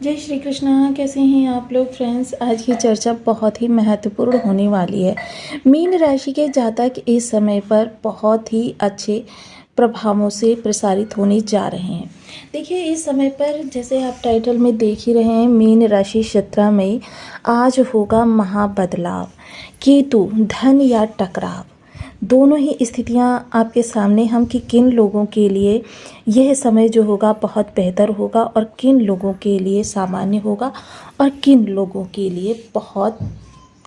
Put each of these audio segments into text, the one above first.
जय श्री कृष्णा। कैसे हैं आप लोग फ्रेंड्स। आज की चर्चा बहुत ही महत्वपूर्ण होने वाली है। मीन राशि के जातक इस समय पर बहुत ही अच्छे प्रभावों से प्रसारित होने जा रहे हैं। देखिए इस समय पर जैसे आप टाइटल में देख ही रहे हैं, मीन राशि 17 मई आज होगा महाबदलाव। केतु धन या टकराव दोनों ही स्थितियां आपके सामने हम कि किन लोगों के लिए यह समय जो होगा बहुत बेहतर होगा और किन लोगों के लिए सामान्य होगा और किन लोगों के लिए बहुत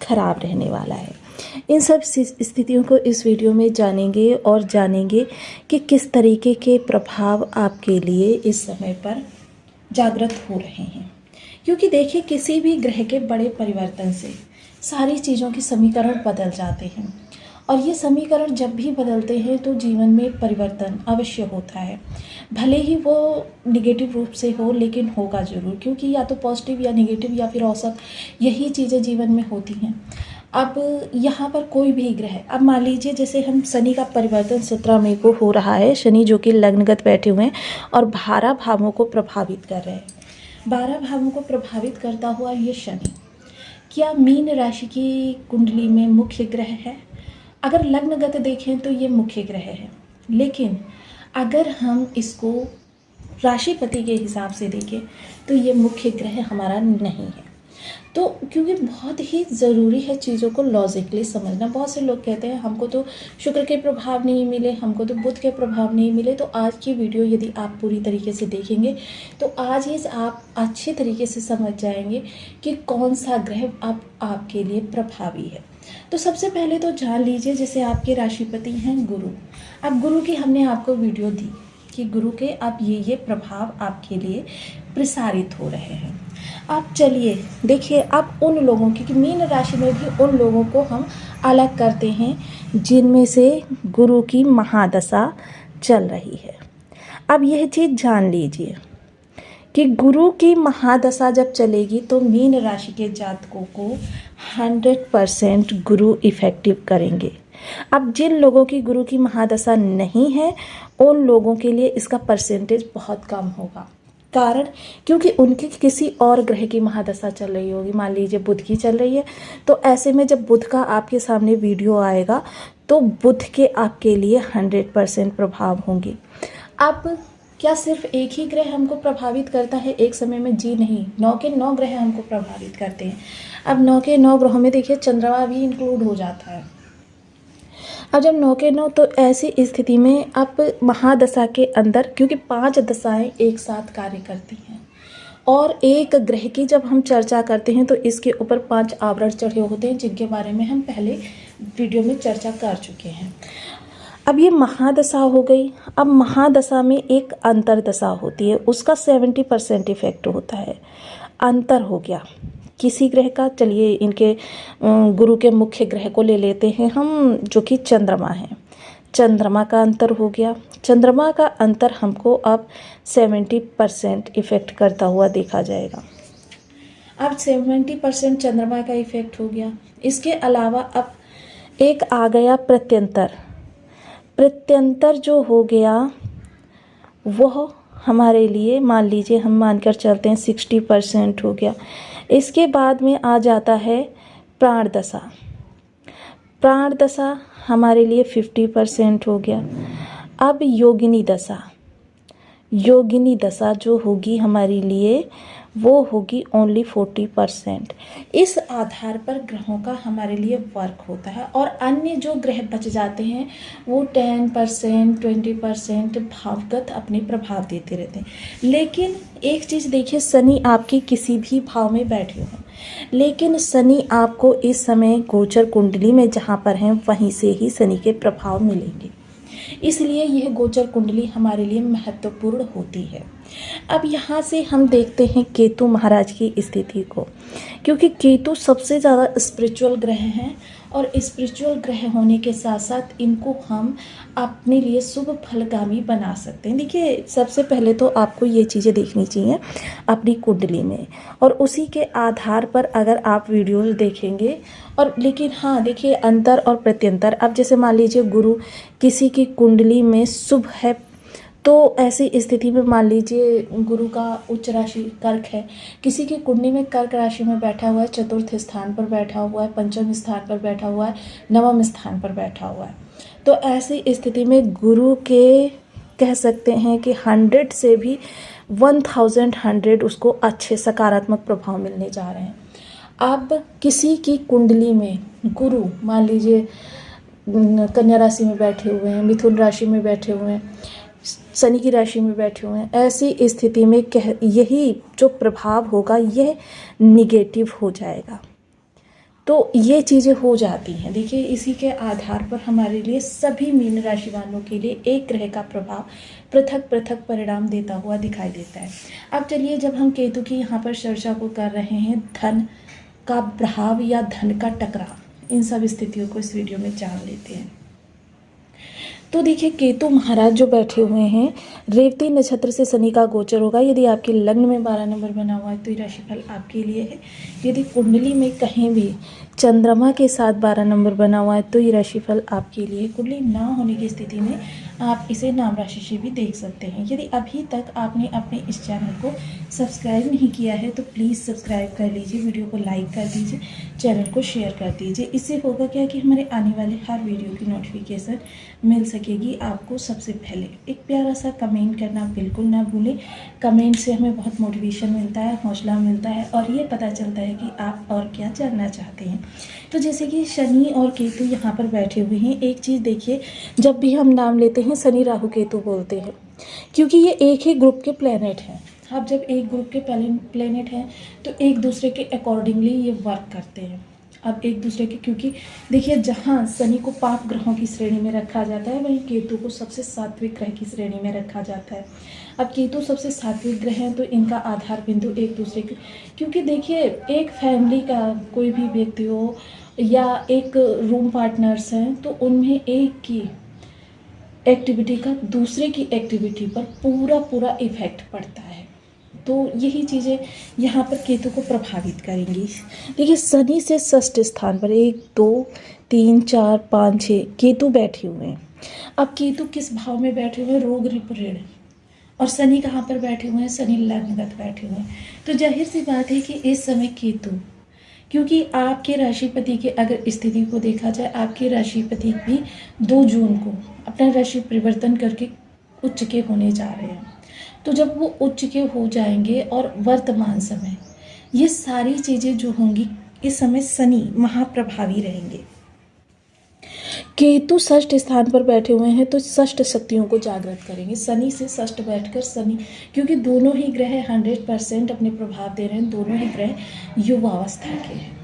खराब रहने वाला है। इन सब स्थितियों को इस वीडियो में जानेंगे और जानेंगे कि किस तरीके के प्रभाव आपके लिए इस समय पर जागृत हो रहे हैं। क्योंकि देखिए किसी भी ग्रह के बड़े परिवर्तन से सारी चीज़ों के समीकरण बदल जाते हैं और ये समीकरण जब भी बदलते हैं तो जीवन में परिवर्तन अवश्य होता है। भले ही वो निगेटिव रूप से हो लेकिन होगा ज़रूर, क्योंकि या तो पॉजिटिव या नेगेटिव या फिर औसत यही चीज़ें जीवन में होती हैं। अब यहाँ पर कोई भी ग्रह, अब मान लीजिए जैसे हम शनि का परिवर्तन 17 मई को हो रहा है। शनि जो कि लग्नगत बैठे हुए हैं और 12 भावों को प्रभावित कर रहे हैं। 12 भावों को प्रभावित करता हुआ ये शनि क्या मीन राशि की कुंडली में मुख्य ग्रह है? अगर लग्नगत देखें तो ये मुख्य ग्रह है, लेकिन अगर हम इसको राशिपति के हिसाब से देखें तो ये मुख्य ग्रह हमारा नहीं है। तो क्योंकि बहुत ही ज़रूरी है चीज़ों को लॉजिकली समझना। बहुत से लोग कहते हैं हमको तो शुक्र के प्रभाव नहीं मिले, हमको तो बुध के प्रभाव नहीं मिले। तो आज की वीडियो यदि आप पूरी तरीके से देखेंगे तो आज ही आप अच्छे तरीके से समझ जाएंगे कि कौन सा ग्रह आपके लिए प्रभावी है। तो सबसे पहले तो जान लीजिए जैसे आपके राशिपति हैं गुरु। अब गुरु की हमने आपको वीडियो दी कि गुरु के अब ये प्रभाव आपके लिए प्रसारित हो रहे हैं। अब चलिए देखिए अब उन लोगों की, कि मीन राशि में भी उन लोगों को हम अलग करते हैं जिनमें से गुरु की महादशा चल रही है। अब यह चीज़ जान लीजिए कि गुरु की महादशा जब चलेगी तो मीन राशि के जातकों को 100% गुरु इफ़ेक्टिव करेंगे। अब जिन लोगों की गुरु की महादशा नहीं है उन लोगों के लिए इसका परसेंटेज बहुत कम होगा। कारण क्योंकि उनकी किसी और ग्रह की महादशा चल रही होगी। मान लीजिए बुध की चल रही है, तो ऐसे में जब बुध का आपके सामने वीडियो आएगा तो बुध के आपके लिए 100% प्रभाव होंगे। अब क्या सिर्फ एक ही ग्रह हमको प्रभावित करता है एक समय में? जी नहीं, 9 के 9 ग्रह हमको प्रभावित करते हैं। अब 9 के 9 ग्रहों में देखिए चंद्रमा भी इंक्लूड हो जाता है। अब जब 9 के 9, तो ऐसी स्थिति में अब महादशा के अंदर, क्योंकि 5 दशाएं एक साथ कार्य करती हैं और एक ग्रह की जब हम चर्चा करते हैं तो इसके ऊपर 5 आवरण चढ़े होते हैं जिनके बारे में हम पहले वीडियो में चर्चा कर चुके हैं। अब ये महादशा हो गई। अब महादशा में एक अंतरदशा होती है, उसका 70% इफेक्ट होता है। अंतर हो गया किसी ग्रह का। चलिए इनके गुरु के मुख्य ग्रह को ले लेते हैं हम, जो कि चंद्रमा है। चंद्रमा का अंतर हो गया। चंद्रमा का अंतर हमको अब 70% इफेक्ट करता हुआ देखा जाएगा। अब 70% चंद्रमा का इफेक्ट हो गया। इसके अलावा अब एक आ गया प्रत्यंतर। प्रत्यंतर जो हो गया वह हमारे लिए, मान लीजिए हम मानकर चलते हैं 60% हो गया। इसके बाद में आ जाता है प्राण दशा। प्राण दशा हमारे लिए 50% हो गया। अब योगिनी दशा। योगिनी दशा जो होगी हमारे लिए वो होगी ओनली 40%। इस आधार पर ग्रहों का हमारे लिए वर्क होता है और अन्य जो ग्रह बच जाते हैं वो 10%, 20% भावगत अपने प्रभाव देते रहते हैं। लेकिन एक चीज़ देखिए, शनि आपकी किसी भी भाव में बैठे हों, लेकिन शनि आपको इस समय गोचर कुंडली में जहाँ पर हैं वहीं से ही शनि के प्रभाव मिलेंगे। इसलिए यह गोचर कुंडली हमारे लिए महत्वपूर्ण होती है। अब यहाँ से हम देखते हैं केतु महाराज की स्थिति को, क्योंकि केतु सबसे ज़्यादा स्पिरिचुअल ग्रह हैं और स्पिरिचुअल ग्रह होने के साथ साथ इनको हम अपने लिए शुभ फलगामी बना सकते हैं। देखिए सबसे पहले तो आपको ये चीज़ें देखनी चाहिए अपनी कुंडली में और उसी के आधार पर अगर आप वीडियोस देखेंगे। और लेकिन हाँ देखिए अंतर और प्रत्यंतर। अब जैसे मान लीजिए गुरु किसी की कुंडली में शुभ है तो ऐसी स्थिति में मान लीजिए गुरु का उच्च राशि कर्क है, किसी की कुंडली में कर्क राशि में बैठा हुआ है, चतुर्थ स्थान पर बैठा हुआ है, पंचम स्थान पर बैठा हुआ है, नवम स्थान पर बैठा हुआ है, तो ऐसी स्थिति में गुरु के कह सकते हैं कि 100 से भी 1000 उसको अच्छे सकारात्मक प्रभाव मिलने जा रहे हैं। अब किसी की कुंडली में गुरु मान लीजिए कन्या राशि में बैठे हुए हैं, मिथुन राशि में बैठे हुए हैं, शनि की राशि में बैठे हुए हैं, ऐसी स्थिति में यही जो प्रभाव होगा यह निगेटिव हो जाएगा। तो ये चीज़ें हो जाती हैं। देखिए, इसी के आधार पर हमारे लिए सभी मीन राशि वालों के लिए एक ग्रह का प्रभाव पृथक पृथक परिणाम देता हुआ दिखाई देता है। अब चलिए, जब हम केतु की यहाँ पर चर्चा को कर रहे हैं, धन का प्रभाव या धन का टकराव, इन सब स्थितियों को इस वीडियो में जान लेते हैं। तो देखिए, केतु महाराज जो बैठे हुए हैं, रेवती नक्षत्र से शनि का गोचर होगा। यदि आपके लग्न में 12 नंबर बना हुआ है तो ये राशिफल आपके लिए है। यदि कुंडली में कहीं भी चंद्रमा के साथ 12 नंबर बना हुआ है तो ये राशिफल आपके लिए। कुंडली ना होने की स्थिति में आप इसे नाम राशि से भी देख सकते हैं। यदि अभी तक आपने अपने इस चैनल को सब्सक्राइब नहीं किया है तो प्लीज़ सब्सक्राइब कर लीजिए, वीडियो को लाइक कर दीजिए, चैनल को शेयर कर दीजिए। इससे होगा क्या कि हमारे आने वाले हर वीडियो की नोटिफिकेशन मिल सकेगी आपको सबसे पहले। एक प्यारा सा कमेंट करना बिल्कुल ना भूलें। कमेंट से हमें बहुत मोटिवेशन मिलता है, हौसला मिलता है और ये पता चलता है कि आप और क्या जानना चाहते हैं। तो जैसे कि शनि और केतु यहाँ पर बैठे हुए हैं, एक चीज़ देखिए, जब भी हम नाम लेते हैं शनि राहु केतु बोलते हैं, क्योंकि ये एक ही ग्रुप के प्लैनेट हैं। अब जब एक ग्रुप के प्लैनेट हैं तो एक दूसरे के अकॉर्डिंगली ये वर्क करते हैं। अब एक दूसरे के, क्योंकि देखिए, जहाँ शनि को पाप ग्रहों की श्रेणी में रखा जाता है, वहीं केतु को सबसे सात्विक ग्रह की श्रेणी में रखा जाता है। अब केतु सबसे सात्विक ग्रह हैं तो इनका आधार बिंदु एक दूसरे के, क्योंकि देखिए, एक फैमिली का कोई भी व्यक्ति हो या एक रूम पार्टनर्स हैं तो उनमें एक की एक्टिविटी का दूसरे की एक्टिविटी पर पूरा इफ़ेक्ट पड़ता है। तो यही चीज़ें यहाँ पर केतु को प्रभावित करेंगी। देखिए, शनि से षष्ठ स्थान पर 1 2 3 4 5 6 केतु बैठे हुए हैं। अब केतु किस भाव में बैठे हुए हैं? रोग ऋण। और शनि कहाँ पर बैठे हुए हैं? शनि लग्नगत बैठे हुए हैं। तो जाहिर सी बात है कि इस समय केतु, क्योंकि आपके राशिपति के अगर स्थिति को देखा जाए, आपके राशिपति भी 2 जून को अपना राशि परिवर्तन करके उच्च के होने जा रहे हैं। तो जब वो उच्च के हो जाएंगे और वर्तमान समय ये सारी चीज़ें जो होंगी, इस समय शनि महाप्रभावी रहेंगे। केतु षष्ठ स्थान पर बैठे हुए हैं तो षष्ठ शक्तियों को जागृत करेंगे। शनि से षष्ठ बैठकर शनि, क्योंकि दोनों ही ग्रह 100% अपने प्रभाव दे रहे हैं, दोनों ही ग्रह युवावस्था के हैं।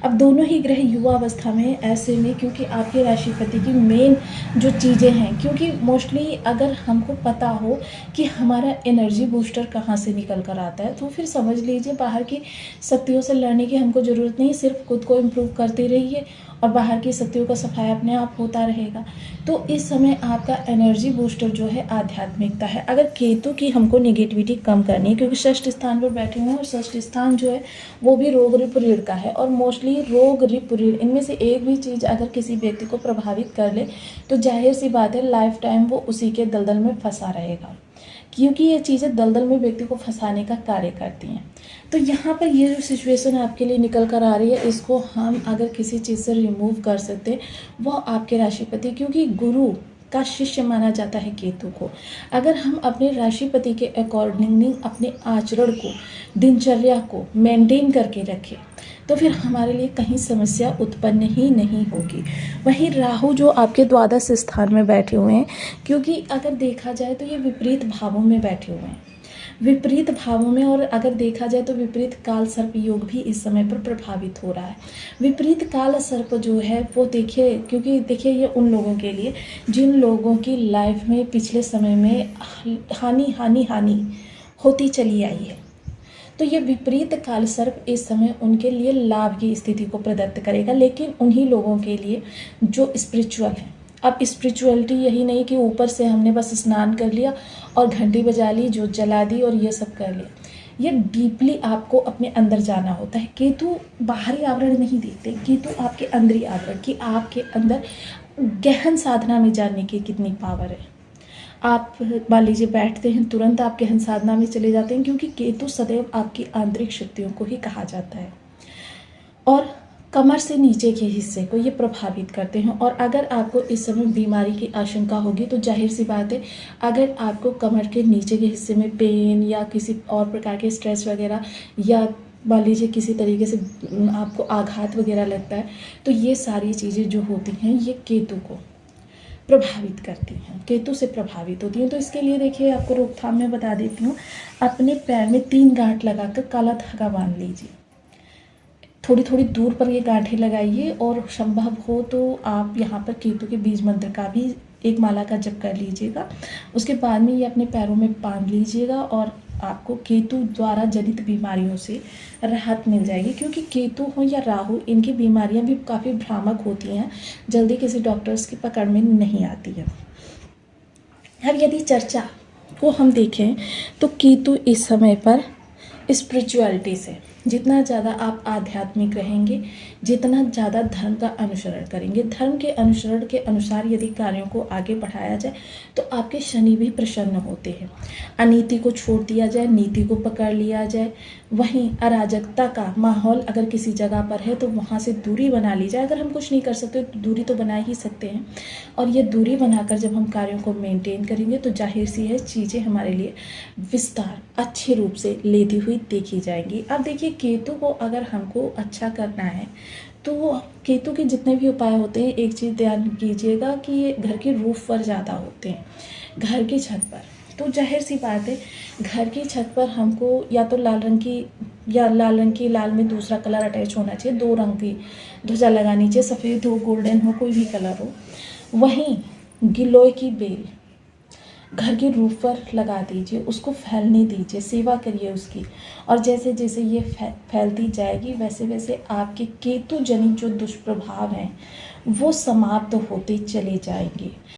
अब दोनों ही ग्रह युवा अवस्था में, ऐसे में क्योंकि आपके राशिपति की मेन जो चीज़ें हैं, क्योंकि मोस्टली अगर हमको पता हो कि हमारा एनर्जी बूस्टर कहाँ से निकल कर आता है तो फिर समझ लीजिए बाहर की शक्तियों से लड़ने की हमको ज़रूरत नहीं, सिर्फ खुद को इम्प्रूव करते रहिए और बाहर की शक्तियों का सफाया अपने आप होता रहेगा। तो इस समय आपका एनर्जी बूस्टर जो है आध्यात्मिकता है। अगर केतु की हमको नेगेटिविटी कम करनी है, क्योंकि षष्ठ स्थान पर बैठे हुए हैं और षष्ठ स्थान जो है वो भी रोग ऋण का है, और मोस्टली रोग ऋण इनमें से एक भी चीज़ अगर किसी व्यक्ति को प्रभावित कर ले तो जाहिर सी बात है लाइफ टाइम वो उसी के दलदल में फंसा रहेगा, क्योंकि ये चीज़ें दलदल में व्यक्ति को फंसाने का कार्य करती हैं। तो यहाँ पर ये जो सिचुएशन आपके लिए निकल कर आ रही है, इसको हम अगर किसी चीज़ से रिमूव कर सकते हैं वो आपके राशिपति, क्योंकि गुरु का शिष्य माना जाता है केतु को। अगर हम अपने राशिपति के अकॉर्डिंगली अपने आचरण को, दिनचर्या को मेंटेन करके रखें तो फिर हमारे लिए कहीं समस्या उत्पन्न ही नहीं होगी। वहीं राहु जो आपके द्वादश स्थान में बैठे हुए हैं, क्योंकि अगर देखा जाए तो ये विपरीत भावों में बैठे हुए हैं, विपरीत भावों में, और अगर देखा जाए तो विपरीत काल सर्प योग भी इस समय पर प्रभावित हो रहा है। विपरीत काल सर्प जो है वो देखिए, क्योंकि देखिए ये उन लोगों के लिए जिन लोगों की लाइफ में पिछले समय में हानि होती चली आई है, तो ये विपरीत काल सर्प इस समय उनके लिए लाभ की स्थिति को प्रदत्त करेगा। लेकिन उन्हीं लोगों के लिए जो स्पिरिचुअल है, अब स्पिरिचुअलिटी यही नहीं कि ऊपर से हमने बस स्नान कर लिया और घंटी बजा ली, जोत जला दी और ये सब कर लिया, ये डीपली आपको अपने अंदर जाना होता है। केतु बाहरी आवरण नहीं देखते, केतु आपके अंदरी आवरण, कि आपके अंदर गहन साधना में जानने की कितनी पावर है। आप मान लीजिए बैठते हैं, तुरंत आप गहन साधना में चले जाते हैं, क्योंकि केतु सदैव आपकी आंतरिक शक्तियों को ही कहा जाता है और कमर से नीचे के हिस्से को ये प्रभावित करते हैं। और अगर आपको इस समय बीमारी की आशंका होगी तो जाहिर सी बात है, अगर आपको कमर के नीचे के हिस्से में पेन या किसी और प्रकार के स्ट्रेस वगैरह या मान लीजिए किसी तरीके से आपको आघात वगैरह लगता है, तो ये सारी चीज़ें जो होती हैं ये केतु को प्रभावित करती हैं, केतु से प्रभावित होती हैं। तो इसके लिए देखिए, आपको रोकथाम में बता देती हूँ, अपने पैर में 3 गांठ लगाकर काला धागा बांध लीजिए। थोड़ी थोड़ी दूर पर ये गांठें लगाइए और संभव हो तो आप यहाँ पर केतु के बीज मंत्र का भी एक माला का जप कर लीजिएगा। उसके बाद में ये अपने पैरों में बांध लीजिएगा और आपको केतु द्वारा जनित बीमारियों से राहत मिल जाएगी। क्योंकि केतु हो या राहु, इनकी बीमारियां भी काफ़ी भ्रामक होती हैं, जल्दी किसी डॉक्टर्स की पकड़ में नहीं आती है। अब यदि चर्चा को हम देखें तो केतु इस समय पर स्पिरिचुअलिटी से जितना ज़्यादा आप आध्यात्मिक रहेंगे, जितना ज़्यादा धर्म का अनुसरण करेंगे, धर्म के अनुसरण के अनुसार यदि कार्यों को आगे बढ़ाया जाए तो आपके शनि भी प्रसन्न होते हैं। अनीति को छोड़ दिया जाए, नीति को पकड़ लिया जाए। वहीं अराजकता का माहौल अगर किसी जगह पर है तो वहाँ से दूरी बना ली जाए। अगर हम कुछ नहीं कर सकते तो दूरी तो बना ही सकते हैं, और ये दूरी बनाकर जब हम कार्यों को मेंटेन करेंगे तो जाहिर सी है चीज़ें हमारे लिए विस्तार अच्छे रूप से लेती हुई देखी जाएंगी। अब देखिए, केतु को अगर हमको अच्छा करना है तो केतु के जितने भी उपाय होते हैं, एक चीज़ ध्यान कीजिएगा कि ये घर के रूफ पर ज़्यादा होते हैं, घर की छत पर। तो जाहिर सी बात है, घर की छत पर हमको या तो लाल रंग की लाल में दूसरा कलर अटैच होना चाहिए, 2 रंग की ध्वजा लगानी चाहिए, सफ़ेद हो, गोल्डन हो, कोई भी कलर हो। वहीं गिलोय की बेल घर के रूफ पर लगा दीजिए, उसको फैलने दीजिए, सेवा करिए उसकी। और जैसे जैसे ये फैलती जाएगी वैसे वैसे आपके केतु जनित जो दुष्प्रभाव हैं वो समाप्त होते चले जाएंगे।